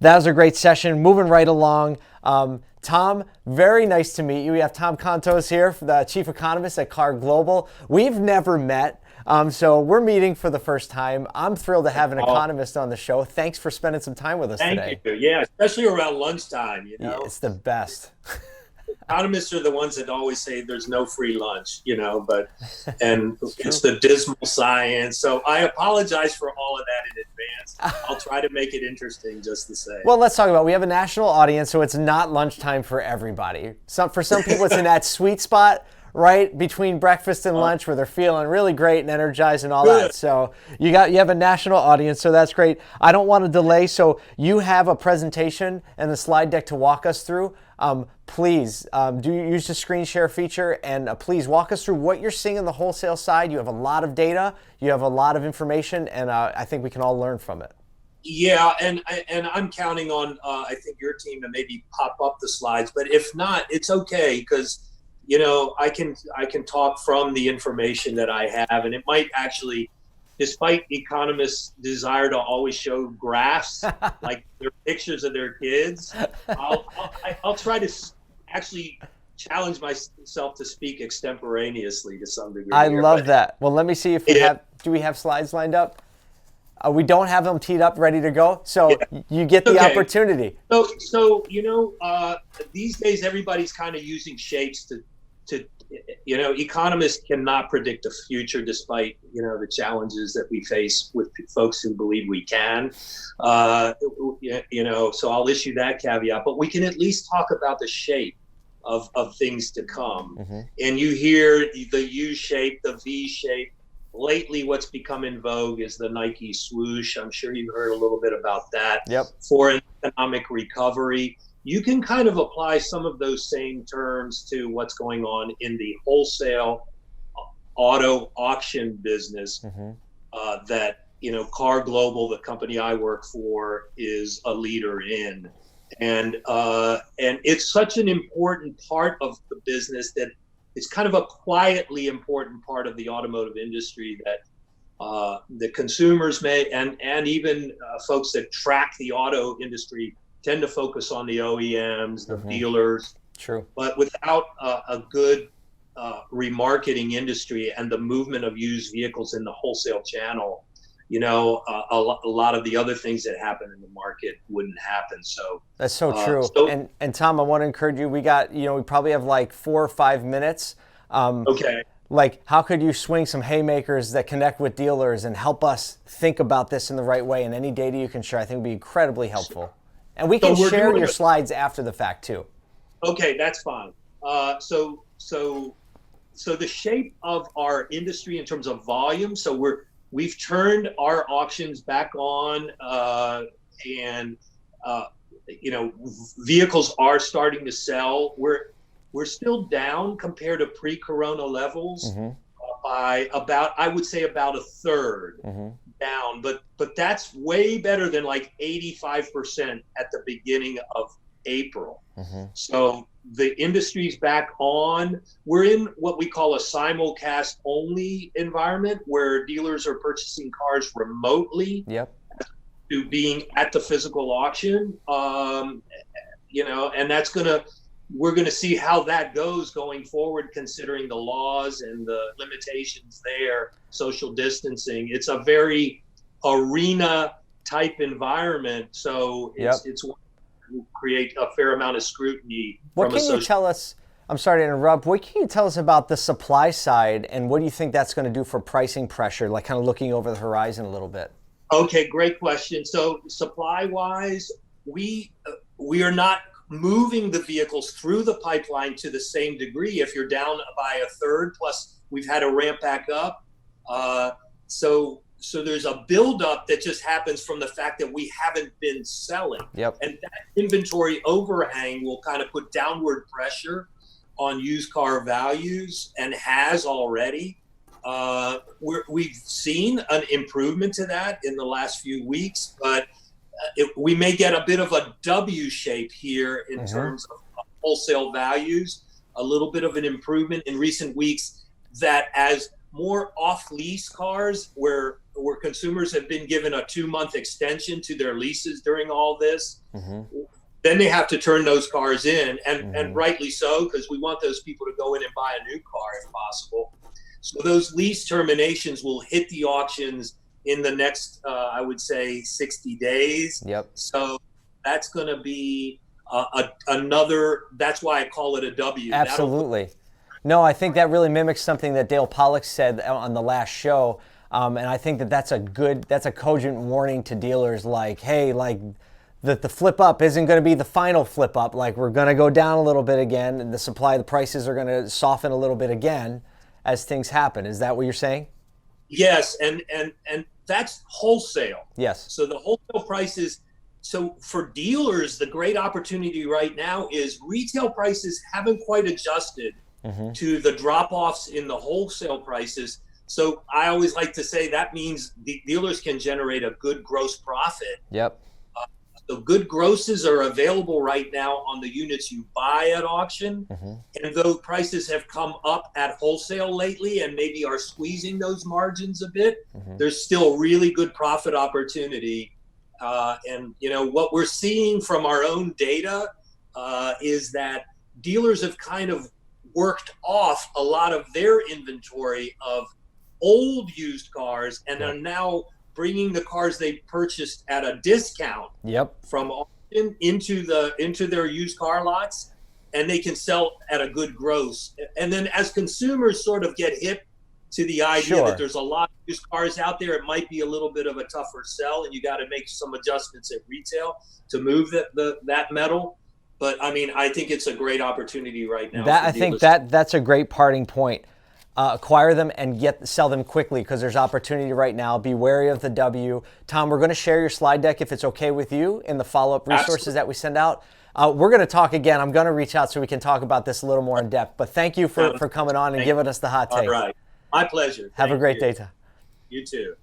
That was a great session. Moving right along. Tom, very nice to meet you. We have Tom Kontos here, the chief economist at Car Global. We've never met, so we're meeting for the first time. I'm thrilled to have an economist on the show. Thanks for spending some time with us today. Thank you. Yeah, especially around lunchtime, Yeah, it's the best. Economists are the ones that always say there's no free lunch, and it's the dismal science. So I apologize for all of that in advance. I'll try to make it interesting just the same. Well, let's talk about it. We have a national audience, so it's not lunchtime for everybody. For some people, it's in that sweet spot, right between breakfast and lunch, where they're feeling really great and energized and all that. So you have a national audience, so that's great. I don't want to delay, so you have a presentation and the slide deck to walk us through. Please do use the screen share feature, and please walk us through what you're seeing on the wholesale side. You have a lot of data, you have a lot of information, and I think we can all learn from it. Yeah, and I'm counting on I think your team to maybe pop up the slides, but if not, it's okay, because I can talk from the information that I have, and it might actually, despite economists' desire to always show graphs like their pictures of their kids, I'll try to actually challenge myself to speak extemporaneously to some degree. I love that. Well, let me see if we have. Do we have slides lined up? We don't have them teed up, ready to go. So you get the opportunity. So these days everybody's kind of using shapes to economists cannot predict the future, despite the challenges that we face with folks who believe we can. So I'll issue that caveat, but we can at least talk about the shape of things to come. And you hear the U shape, the V shape. Lately, what's become in vogue is the Nike swoosh. I'm sure you've heard a little bit about that. For an economic recovery. You can kind of apply some of those same terms to what's going on in the wholesale auto auction business that Car Global, the company I work for, is a leader in. And it's such an important part of the business that it's kind of a quietly important part of the automotive industry that the consumers may, and even folks that track the auto industry, tend to focus on the OEMs, the dealers. True. But without a good remarketing industry and the movement of used vehicles in the wholesale channel, a lot of the other things that happen in the market wouldn't happen. So that's so true. And Tom, I want to encourage you. We got, we probably have like 4 or 5 minutes. Like, how could you swing some haymakers that connect with dealers and help us think about this in the right way? And any data you can share, I think, would be incredibly helpful. And we can share your slides after the fact too. Okay, that's fine. So the shape of our industry in terms of volume. So we've turned our auctions back on, and vehicles are starting to sell. We're still down compared to pre-corona levels by about, I would say, about a third. Down, but that's way better than like 85% at the beginning of April. So the industry's back on. We're in what we call a simulcast only environment, where dealers are purchasing cars remotely to being at the physical auction. And we're gonna see how that goes going forward, considering the laws and the limitations there, social distancing. It's a very arena type environment, so it's create a fair amount of scrutiny. What can you tell us? I'm sorry to interrupt. What can you tell us about the supply side, and what do you think that's going to do for pricing pressure? Like, kind of looking over the horizon a little bit. Okay, great question. So supply wise, we are not moving the vehicles through the pipeline to the same degree. If you're down by a third, plus we've had to ramp back up. So there's a buildup that just happens from the fact that we haven't been selling. And that inventory overhang will kind of put downward pressure on used car values, and has already. We've seen an improvement to that in the last few weeks, but we may get a bit of a W shape here in terms of wholesale values, a little bit of an improvement in recent weeks, that as more off-lease cars where consumers have been given a 2-month extension to their leases during all this. Then they have to turn those cars in, and rightly so, because we want those people to go in and buy a new car if possible. So those lease terminations will hit the auctions in the next, I would say, 60 days. Yep. So that's going to be another, that's why I call it a W. Absolutely. No, I think that really mimics something that Dale Pollak said on the last show. And I think that's a cogent warning to dealers, like, hey, like, that the flip up isn't going to be the final flip up. Like, we're going to go down a little bit again, and the prices are going to soften a little bit again as things happen. Is that what you're saying? Yes, and that's wholesale. Yes. So the wholesale prices. So for dealers, the great opportunity right now is retail prices haven't quite adjusted to the drop-offs in the wholesale prices. So I always like to say that means the dealers can generate a good gross profit. Yep. So good grosses are available right now on the units you buy at auction. And though prices have come up at wholesale lately and maybe are squeezing those margins a bit, there's still really good profit opportunity. And, you know, what we're seeing from our own data is that dealers have kind of worked off a lot of their inventory of old used cars and are now bringing the cars they purchased at a discount from auction into their used car lots, and they can sell at a good gross. And then as consumers sort of get hip to the idea that there's a lot of used cars out there, it might be a little bit of a tougher sell, and you got to make some adjustments at retail to move that metal. But I mean, I think it's a great opportunity right now. I think that's a great parting point. Acquire them and sell them quickly, because there's opportunity right now. Be wary of the W. Tom, we're going to share your slide deck, if it's okay with you, in the follow-up resources that we send out. We're going to talk again. I'm going to reach out so we can talk about this a little more in depth. But thank you for coming on and giving us the hot take. All right. My pleasure. Have a great day, Tom. You too.